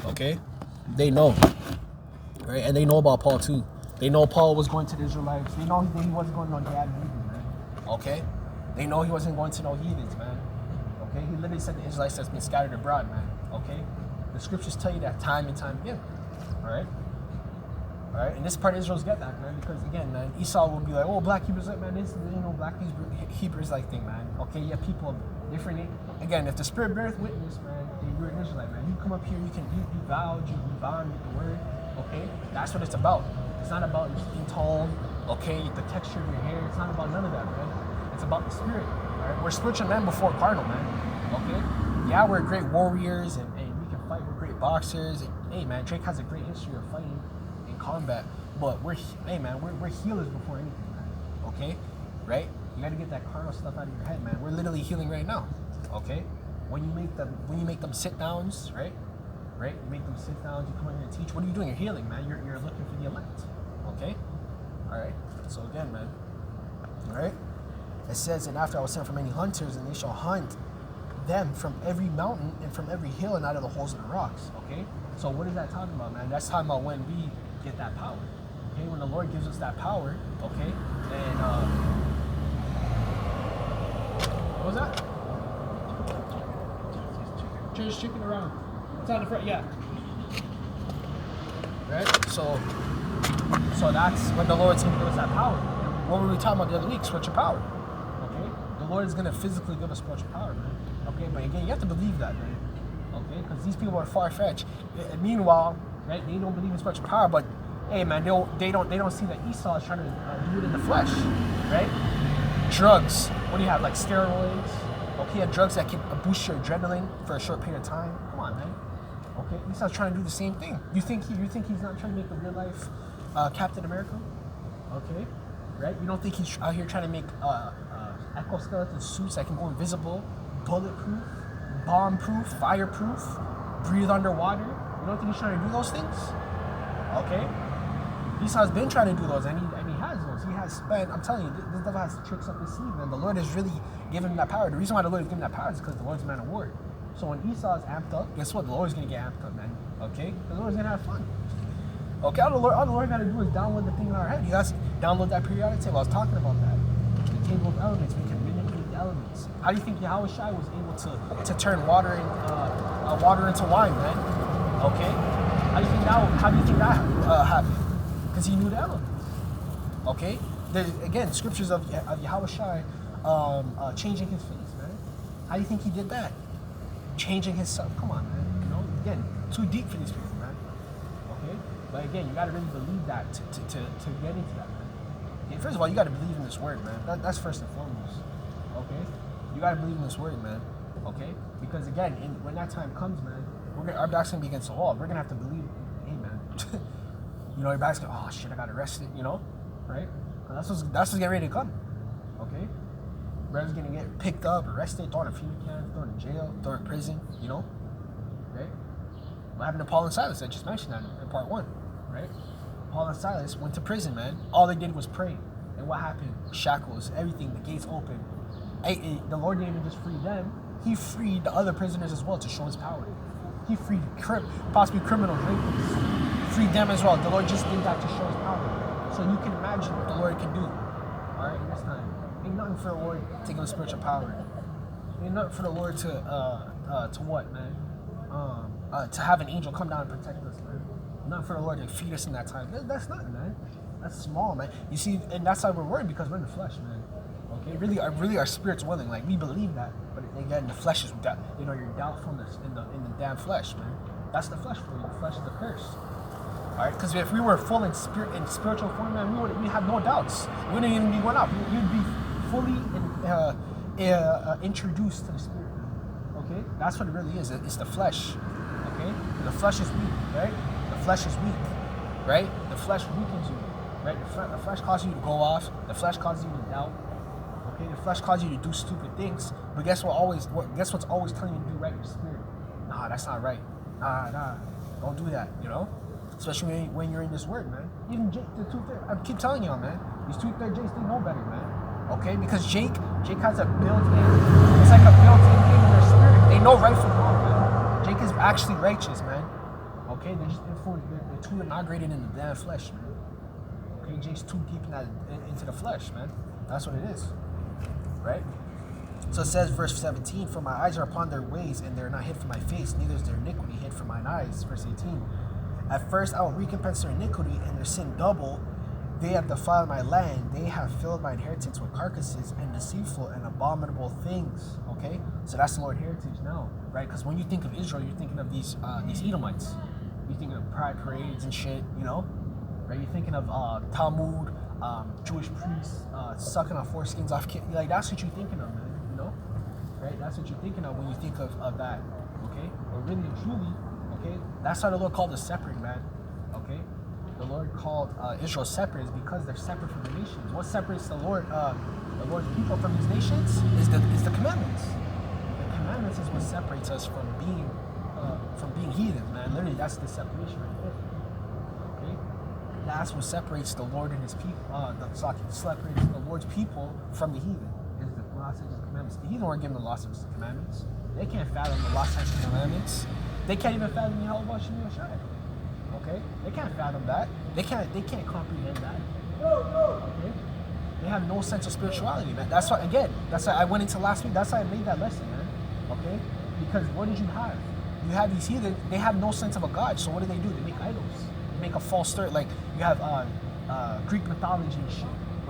Okay, they know, right? And they know about Paul too. They know Paul was going to the Israelites. They know he wasn't going to no bad heathens, man. Okay, they know he wasn't going to no heathens, man. Okay, he literally said the Israelites has been scattered abroad, man. Okay, the scriptures tell you that time and time again. All right. All right, and this part of Israel's get that, man, because again, man, Esau will be like, oh, black Hebrews, like, man, this black Hebrews like thing, man. Okay, yeah, people different. Again, if the Spirit beareth witness, man, then you're an Israelite, man. You come up here, you vowed, you bond with the word. Okay, that's what it's about. It's not about your skin tone, okay, the texture of your hair. It's not about none of that, man. It's about the Spirit. All right, we're spiritual men before carnal, man. Okay, yeah, we're great warriors and we can fight. We're great boxers. And, hey, man, Drake has a great history of fighting in combat, but we're healers before anything, man. Okay, right? You got to get that carnal stuff out of your head, man. We're literally healing right now. Okay, when you make them sit downs, right? You make them sit downs. You come in here and teach. What are you doing? You're healing, man. You're looking for the elect. Okay, all right. So again, man. All right. It says, and after I was sent from many hunters, and they shall hunt them from every mountain and from every hill and out of the holes of the rocks. Okay. So what is that talking about, man? That's talking about when we get that power. Okay, when the Lord gives us that power. Okay, and what was that? Just chicken around. It's on the front, yeah. Right. So that's when the Lord's going to give us that power. What were we talking about the other week? Spiritual power. Okay, the Lord is going to physically give us spiritual power, man. Okay, but again, you have to believe that, man. Okay, because these people are far-fetched. Meanwhile, right, they don't believe in spiritual power, but hey, man, they don't see that Esau is trying to do it in the flesh, right? Drugs. What do you have, like steroids? Okay, drugs that can boost your adrenaline for a short period of time. Come on, man. Okay, Esau's trying to do the same thing. You think he's not trying to make a real life Captain America? Okay, right? You don't think he's out here trying to make exoskeleton suits that can go invisible, bulletproof, bomb-proof, fireproof, breathe underwater? You don't think he's trying to do those things? Okay. Esau's been trying to do those, and he has those. He has spent. I'm telling you, this devil has tricks up his sleeve, man. The Lord is really giving him that power. The reason why the Lord is giving him that power is because the Lord's a man of war. So when Esau is amped up, guess what? The Lord's gonna get amped up, man. Okay? The Lord's gonna have fun. Okay? All the Lord gotta do is download the thing in our head. You guys download that periodic table. I was talking about that. The table of elements. We can manipulate the elements. How do you think Yahawashi was able to turn water into wine, man? Okay? How do you think that happened? Because he knew the elements. Okay? There's, again, scriptures of Yahawashi changing his face, man. How do you think he did that? Changing himself. Come on, man. You know, again, too deep for these people, man. Okay? But again, you got to really believe that to get into that, man. Okay? First of all, you got to believe in this word, man. That's first and foremost. Okay? You got to believe in this word, man. Okay? Because again, when that time comes, man, our back's going to be against the wall. We're going to have to believe, hey, man. You know, your back's going, oh, shit, I got arrested, you know? Right? That's what's getting ready to come. Okay? Brother's going to get picked up, arrested, thrown in a FEMA camp, thrown in jail, thrown in prison, you know? Right? What happened to Paul and Silas? I just mentioned that in part 1. Right? Paul and Silas went to prison, man. All they did was pray. And what happened? Shackles, everything, the gates open. The Lord didn't even just free them. He freed the other prisoners as well to show his power. He freed possibly criminals, rapists. Freed them as well. The Lord just did that to show his power. So you can imagine what the Lord can do. All right, this time. Ain't nothing for the Lord to give us spiritual power. Ain't nothing for the Lord to what, man? To have an angel come down and protect us, man. Nothing for the Lord to feed us in that time. That's nothing, man. That's small, man. You see, and that's why we're worried, because we're in the flesh, man. Okay, really, our spirit's willing. Like, we believe that, but again, the flesh is that. You know, your doubtfulness in the damn flesh, man. That's the flesh for you. The flesh is the curse. All right, because if we were full in spiritual form, man, we have no doubts. We wouldn't even be going up. You'd be fully introduced to the spirit. Okay, that's what it really is. It's the flesh. Okay, the flesh is weak, right? The flesh is weak, right? The flesh weakens you, right? The flesh causes you to go off. The flesh causes you to doubt. Okay, the flesh causes you to do stupid things. But guess what's always telling you to do right? Your spirit. Nah, that's not right. Nah, don't do that. You know, especially when you're in this word, man. Even Jake, the two-third, I keep telling y'all, man. These two-third Jakes, they know better, man. Okay, because Jake has a built-in. It's like a built-in thing in their spirit. They know right from wrong, man. Jake is actually righteous, man. Okay, they're just influenced. They're too inaugurated in the damn flesh, man. Okay, just too deep into the flesh, man. That's what it is, right? So it says, verse 17, for my eyes are upon their ways, and they're not hid from my face, neither is their iniquity hid from mine eyes. Verse 18, at first I will recompense their iniquity and their sin double. They have defiled my land. They have filled my inheritance with carcasses and deceitful and abominable things. Okay, so that's the Lord's heritage now, right? Because when you think of Israel, you're thinking of these Edomites. You're thinking of pride parades and shit, you know, right? You're thinking of Talmud, Jewish priests sucking off foreskins off kids. Like, that's what you're thinking of, man. You know, right? That's what you're thinking of when you think of that. Okay, but really and truly, okay, that's how the Lord called us separate, man. Okay. The Lord called Israel separate is because they're separate from the nations. What separates the Lord's people from these nations is the commandments. The commandments is what separates us from being heathens, man. Literally, that's the separation right there. Okay, that's what separates the Lord and His people. Separates the Lord's people from the heathen is the law, statutes, and commandments. The heathen weren't given the law, statutes, and commandments. They can't fathom the law, statutes, and commandments. They can't even fathom Yahawashi and Sham. Okay, they can't fathom that. They can't comprehend that. Okay, they have no sense of spirituality, man. That's why I went into last week. That's why I made that lesson, man. Okay, because what did you have? You have these heathen. They have no sense of a God. So what do? They make idols. They make a false story. Like you have Greek mythology and shit.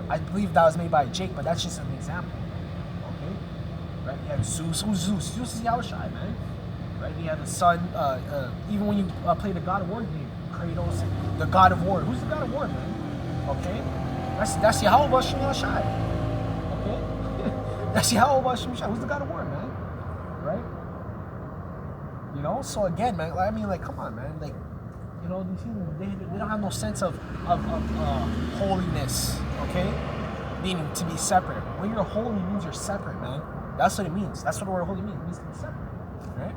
I believe that was made by Jake, but that's just an example. Okay, right? You have Zeus. Who's Zeus? Zeus is Yahawashi, man. Right? You have the sun. Even when you play the God of War game. Kratos, the God of War. Who's the God of War, man? Okay, that's Yahawashi. Okay, that's Yahawashi. Who's the God of War, man? Right? You know. So again, man. I mean, like, come on, man. Like, you know, these people, they don't have no sense of holiness. Okay, meaning to be separate. When you're holy means you're separate, man. That's what it means. That's what the word holy means. It means to be separate. Right?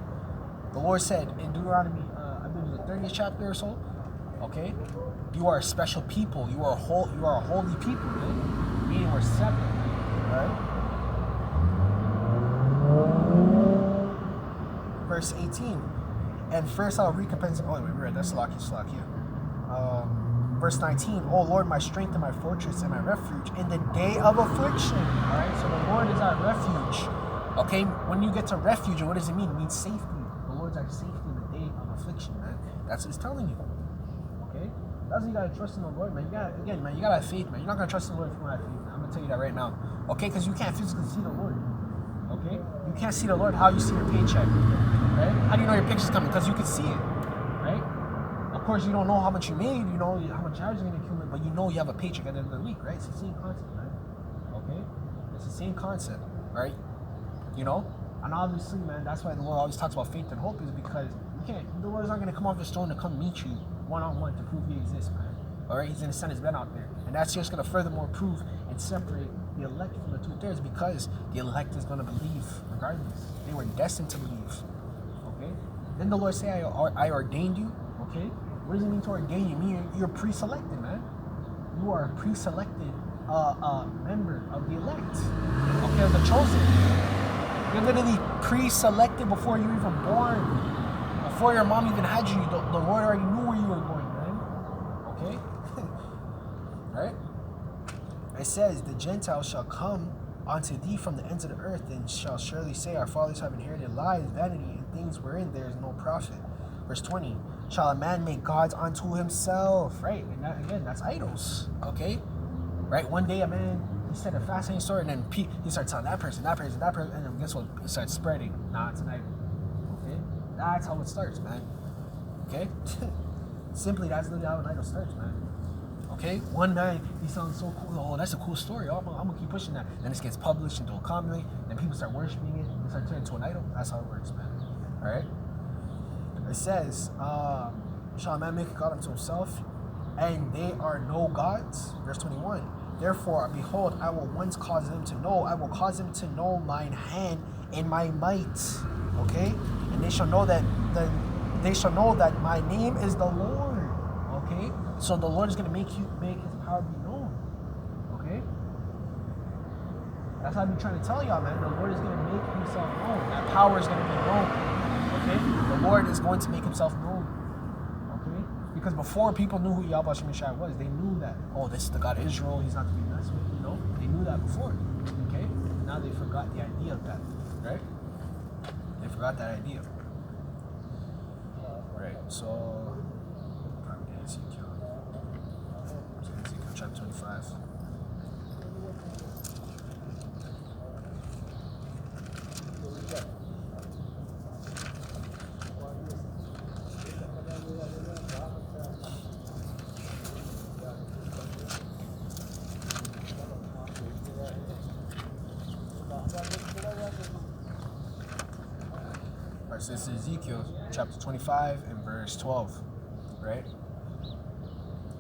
The Lord said in Deuteronomy, I believe the 30th chapter or so. Okay, you are a special people. You are a holy people, man. Meaning we're separate, right? Verse 18. And first I'll recompense. Oh, wait, we read that's Slakia. Verse 19. Oh Lord, my strength and my fortress and my refuge in the day of affliction. All right. So the Lord is our refuge. Okay. When you get to refuge, what does it mean? It means safety. The Lord's our safety in the day of affliction, man. That's what it's telling you. That's why you gotta trust in the Lord, man. You gotta have faith, man. You're not gonna trust in the Lord if you don't have faith, man. I'm gonna tell you that right now. Okay? Because you can't physically see the Lord. Okay? You can't see the Lord how you see your paycheck. Right? How do you know your paycheck's coming? Because you can see it. Right? Of course, you don't know how much you made, you know how much hours you're gonna accumulate, but you know you have a paycheck at the end of the week, right? It's the same concept, man. Okay? It's the same concept, right? You know? And obviously, man, that's why the Lord always talks about faith and hope, is because the Lord's not gonna come off His throne to come meet you one-on-one to prove He exists, man. Alright, He's gonna send His men out there. And that's just gonna furthermore prove and separate the elect from the 2/3, because the elect is gonna believe regardless. They were destined to believe. Okay? Then the Lord say, I ordained you. Okay? What does it mean to ordain you? It means you're pre-selected, man. You are a pre-selected member of the elect. Okay, of the chosen. You're literally pre-selected before you're even born. Before your mom even had you, the Lord already knew where you were going, man. Okay? Right? It says, the Gentiles shall come unto thee from the ends of the earth, and shall surely say, our fathers have inherited lies, vanity, and things wherein there is no profit. Verse 20, shall a man make gods unto himself? Right? And that, again, that's idols. Okay? Right? One day a man, he said a fascinating story, and then he started telling that person, and then guess what? It starts spreading. Nah, it's an idol. That's how it starts, man. Okay? Simply, that's literally how an idol starts, man. Okay? One man, he sounds so cool. Oh, that's a cool story. I'm gonna keep pushing that. Then this gets published into a comedy. Then people start worshiping it. It starts turning into an idol. That's how it works, man. Alright? It says, shall a man make a god unto himself? And they are no gods. Verse 21. Therefore, behold, I will once cause them to know. I will cause them to know mine hand and my might. Okay? And they shall know that my name is the Lord. Okay? So the Lord is going to make His power be known. Okay? That's what I've been trying to tell y'all, man. The Lord is going to make Himself known. That power is going to be known. Okay? The Lord is going to make himself known. Okay? Because before people knew who Yahawashi was, they knew that, oh, this is the God of Israel, he's not to be messed with, you know? They knew that before. Okay? And now they forgot the idea of that. Right? They forgot that idea. Right, so probably Ezekiel. Ezekiel chapter 25. Alright, so this is Ezekiel chapter 25 and verse 12, right?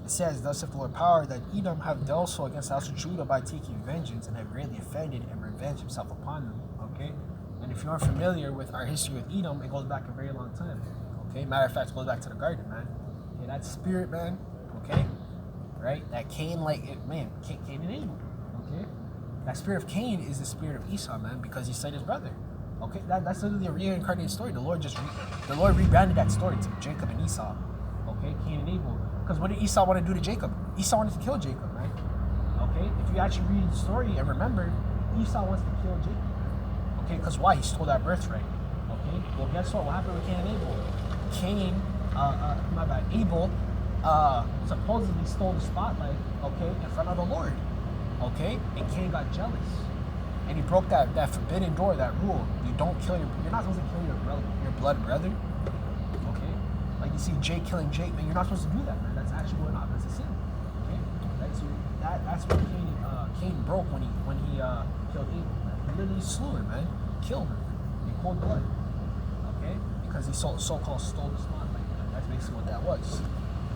It says, thus saith the Lord power, that Edom have dealt so against the house of Judah by taking vengeance, and have greatly offended and revenged himself upon them. Okay? And if you aren't familiar with our history with Edom, it goes back a very long time. Okay? Matter of fact, it goes back to the garden, man. Okay, that spirit, man, okay? Right? That Cain, Cain and Abel. Okay? That spirit of Cain is the spirit of Esau, man, because he slayed his brother. Okay, that's literally a reincarnated story. The Lord rebranded that story to Jacob and Esau. Okay, Cain and Abel. Because what did Esau want to do to Jacob? Esau wanted to kill Jacob, right? Okay, if you actually read the story and remember, Esau wants to kill Jacob. Okay, because why? He stole that birthright. Okay, well, guess what? What happened with Cain and Abel? Abel supposedly stole the spotlight. Okay, in front of the Lord. Okay, and Cain got jealous. And he broke that forbidden door, that rule. You're not supposed to kill your blood brother. Okay? Like you see Jake killing Jake, man, you're not supposed to do that, man. That's actually going on. That's a sin. Okay? Right? So that's what Cain broke when he killed Abel, man. He literally slew him, man. Killed him in cold blood. Okay? Because he so-called stole the spotlight, man. That's basically what that was.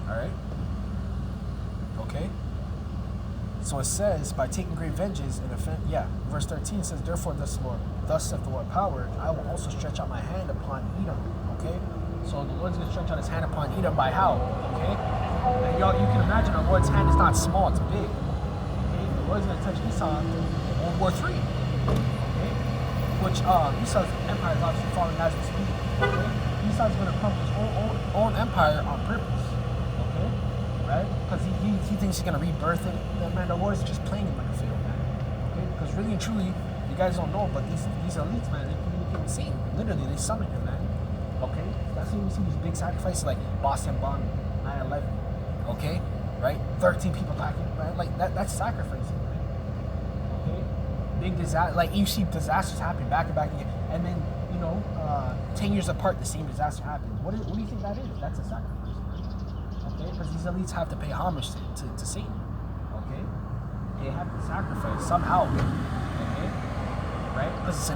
Alright? Okay? So it says, by taking great vengeance and offend, verse 13 says, therefore thus saith the Lord power, I will also stretch out my hand upon Edom. Okay? So the Lord's going to stretch out his hand upon Edom by how? Okay? And you can imagine the Lord's hand is not small, it's big. Okay? The Lord's going to touch Esau in World War III. Okay? Which Esau's empire is obviously falling as we speak. Okay? Esau's going to crumble his own empire on purpose. Okay? Right? Because he thinks he's going to rebirth it. Man, the Lord's just playing him like a fiddle, man. Okay? Because really and truly, you guys don't know, but these elites, man, they communicate with Satan. Literally, they summon him, man. Okay? That's when you see these big sacrifices like Boston bombing, 9/11. Okay? Right? 13 people dying, man. Like, that's sacrificing, man. Okay? Big disaster. Like, you see disasters happen back and back again. And then, 10 years apart, the same disaster happens. What do you think that is? That's a sacrifice, man. Okay? Because these elites have to pay homage to Satan. Okay? They have to sacrifice somehow. Okay? Right? Because it's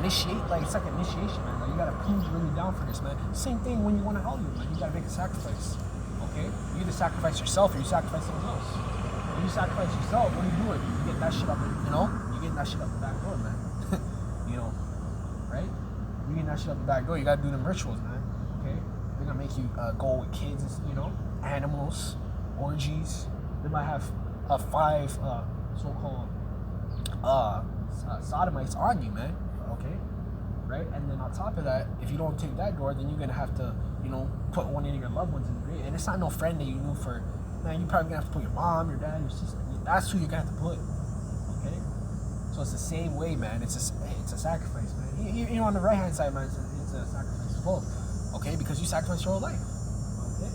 like an initiation, man. Like, you gotta prove you're really down for this, man. Same thing when you want to help you, man. You gotta make a sacrifice. Okay? You either sacrifice yourself or you sacrifice someone else. When you sacrifice yourself, what do? You get that shit up, you get that shit up the back door, man. Right? You get that shit up the back door, you gotta do them rituals, man. Okay? They're gonna make you go with kids, animals, orgies. They might have 5 so-called sodomites on you, man. Okay? Right? And then on top of that, if you don't take that door, then you're gonna have to, put one of your loved ones in the grave. And it's not no friend that you knew for, man, you're probably gonna have to put your mom, your dad, your sister. That's who you're gonna have to put. Okay? So it's the same way, man. It's a sacrifice, man. On the right hand side, man, it's a sacrifice as well. Okay? Because you sacrifice your whole life. Okay?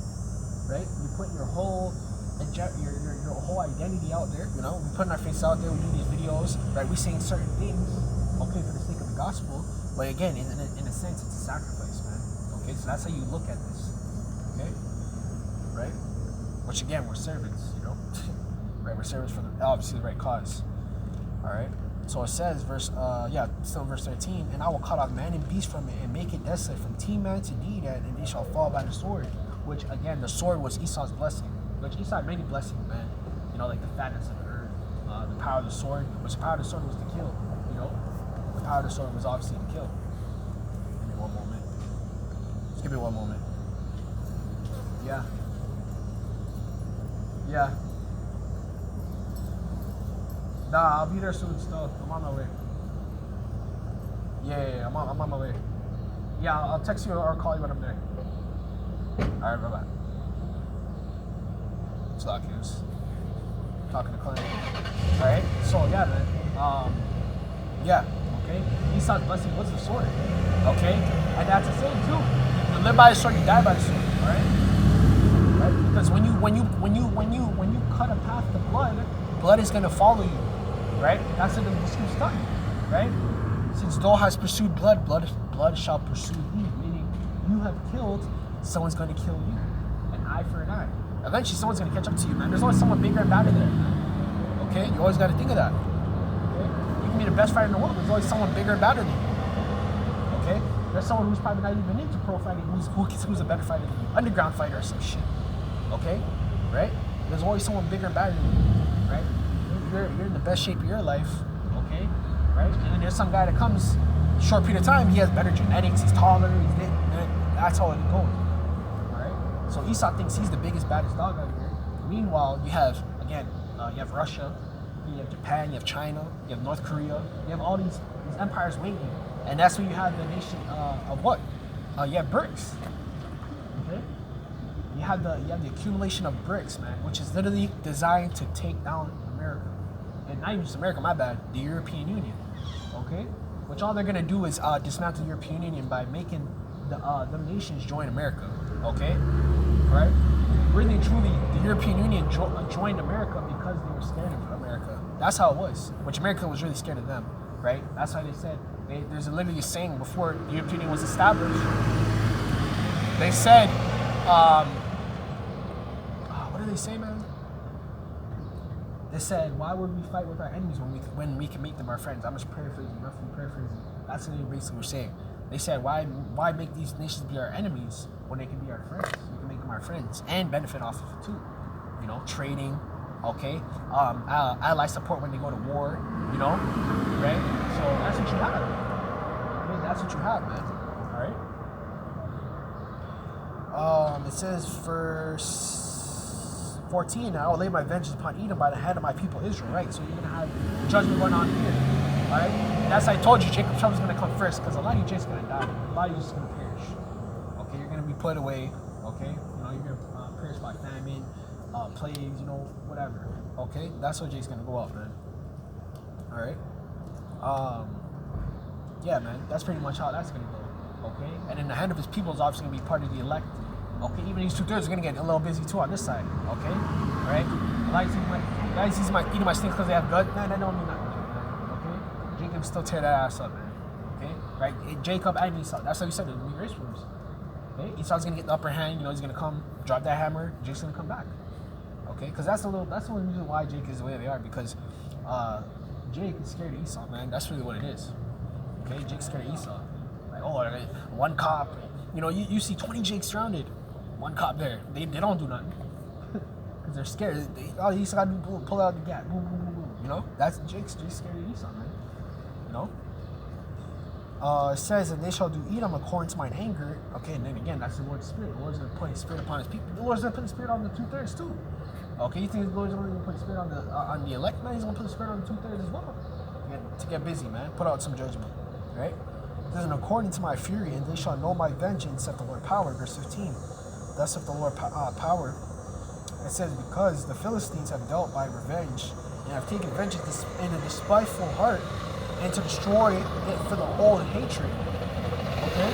Right? You put your whole identity out there, we putting our face out there, we do these videos, right? We saying certain things, okay, for the sake of the gospel, but again, in a sense, it's a sacrifice, man. Okay, so that's how you look at this, okay, right? Which again, we're servants, right? We're servants for obviously the right cause. All right. So it says, verse 13, and I will cut off man and beast from it and make it desolate from man to deed, and they shall fall by the sword. Which again, the sword was Esau's blessing. Which Esau had many blessings, man. Like the fatness of the earth, the power of the sword. Which the power of the sword was to kill. The power of the sword was obviously to kill. Give me one moment. Just give me one moment. Yeah. Nah, I'll be there soon. Still, I'm on my way. Yeah, I'm on my way. Yeah, I'll text you or call you when I'm there. All right, bye bye. It's Lockers. Talking to Clint. All right, so yeah, man. Yeah, okay. Esau's blessing was the sword, okay, and that's the same too. You live by the sword, you die by the sword, all right? Right? Because when you cut a path to blood is gonna follow you, right? That's what the Muslims done, right? Since Dol has pursued blood shall pursue you, meaning you have killed, someone's gonna kill you, an eye for an eye. Eventually, someone's gonna catch up to you, man. There's always someone bigger and badder there, man. Okay, you always gotta think of that. Okay, you can be the best fighter in the world. There's always someone bigger and badder than you. Okay, there's someone who's probably not even into pro fighting, who's a better fighter than you, underground fighter or some shit. Okay, right? There's always someone bigger and badder than you, right? You're in the best shape of your life. Okay, right? And then there's some guy that comes short period of time. He has better genetics. He's taller. He's this. That's how it goes. So Esau thinks he's the biggest, baddest dog out here. Meanwhile, you have, again, you have Russia, you have Japan, you have China, you have North Korea, you have all these empires waiting. And that's when you have the nation of what? You have BRICS. Okay? You have the accumulation of BRICS, man, which is literally designed to take down America. And not even just America, my bad, the European Union. Okay? Which all they're gonna do is dismantle the European Union by making the nations join America. Okay? Right? Really, truly, the European Union joined America because they were scared of America. That's how it was. Which America was really scared of them, right? That's why they said, there's literally a saying before the European Union was established. They said, what did they say, man? They said, why would we fight with our enemies when we can make them our friends? I'm just paraphrasing, roughly paraphrasing. That's what they basically were saying. They said, why make these nations be our enemies when they can be our friends? We can make them our friends and benefit off of it too. You know, trading, okay? Ally support when they go to war, you know, right? So that's what you have. I mean, that's what you have, man. All right? It says, verse 14, I will lay my vengeance upon Edom by the hand of my people Israel, right? So you're going to have judgment going on here. Alright? That's why I told you Jacob Trump's gonna come first, because a lot of you just gonna die. A lot of you just gonna perish. Okay, you're gonna be put away, okay? You know, you're gonna perish by famine, plagues, you know, whatever. Okay? That's what Jake's gonna go out, man. Alright? Yeah, man, that's pretty much how that's gonna go. Okay? And then the hand of his people is obviously gonna be part of the elect. Okay, even these 2/3 are gonna get a little busy too on this side. Okay? Alright? A lot of you guys eating my stink because they have gut. Nah, that don't mean nothing. Jacob still tear that ass up, man. Okay? Right? Jacob and Esau. That's how we said it. We race wars. Okay? Esau's gonna get the upper hand, you know, he's gonna come, drop that hammer, Jake's gonna come back. Okay? Because that's the only reason why Jake is the way they are, because Jake is scared of Esau, man. That's really what it is. Okay? Jake's scared of Esau. Like, oh, one cop. You know, you see 20 Jakes surrounded. One cop there. They don't do nothing. Because they're scared. All Esau gotta do pull out the gap. Boom, boom, boom, boom. You know? That's Jake's scared of Esau, man. You know? It says, and they shall do Edom according to mine anger. Okay, and then again, that's the Lord's Spirit. The Lord's going to put His Spirit upon His people. The Lord's going to put His Spirit on the 2/3 too. Okay, you think the Lord's only going to put His Spirit on the elect? Man, He's going to put His Spirit on the 2/3 as well. To get busy, man. Put out some judgment. Right? It says, and according to my fury, and they shall know my vengeance, saith the Lord power. Verse 15. Thus saith the Lord power. It says, because the Philistines have dealt by revenge, and have taken vengeance in a despiteful heart, and to destroy it for the old hatred. Okay?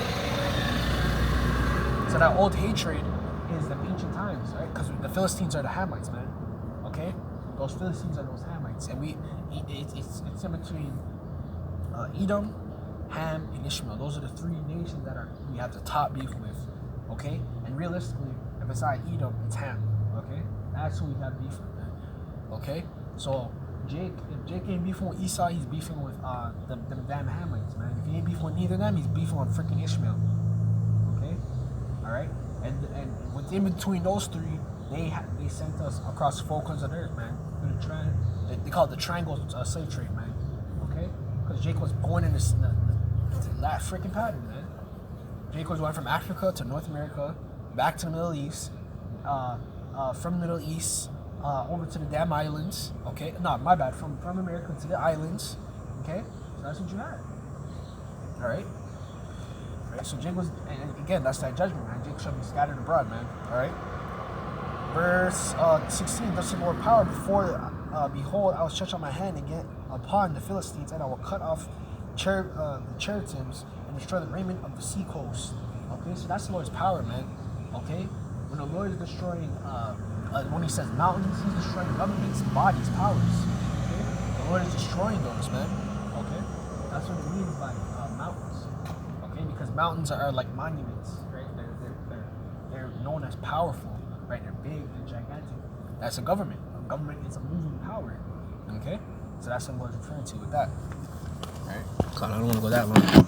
So that old hatred is the ancient times, right? Because the Philistines are the Hamites, man. Okay? Those Philistines are those Hamites. And it's in between Edom, Ham, and Ishmael. Those are the three nations that we have the top beef with. Okay? And realistically, if it's not Edom, it's Ham. Okay? That's who we have beef with, man. Okay? So if Jake ain't beefing with Esau, he's beefing with them damn Hamites, man. If he ain't beefing with neither of them, he's beefing on freaking Ishmael. Okay? Alright? And within between those three, they sent us across 4 corners of the earth, man. They call it the triangle slave trade, man. Okay? Because Jake was born in that freaking pattern, man. Jake was went from Africa to North America, back to the Middle East, from the Middle East, over to the damn islands, okay? No, my bad, from America to the islands, okay? So that's what you had, all right? Right? So Jacob was, and again, that's that judgment, man. Jacob shall be scattered abroad, man. All right. Verse 16. Thus the Lord power before. Behold, I will stretch out my hand again upon the Philistines, and I will cut off the cherubims and destroy the raiment of the sea coast. Okay, so that's the Lord's power, man. Okay, when the Lord is destroying, when He says mountains, He's destroying governments, bodies, powers. Okay, the Lord is destroying those, man. Okay, that's what it means by mountains. Okay, because mountains are like monuments, right? They're known as powerful, right? They're big, they're gigantic. That's a government. A government is a moving power. Okay, so that's what I was referring to with that. All right. God, I don't want to go that long.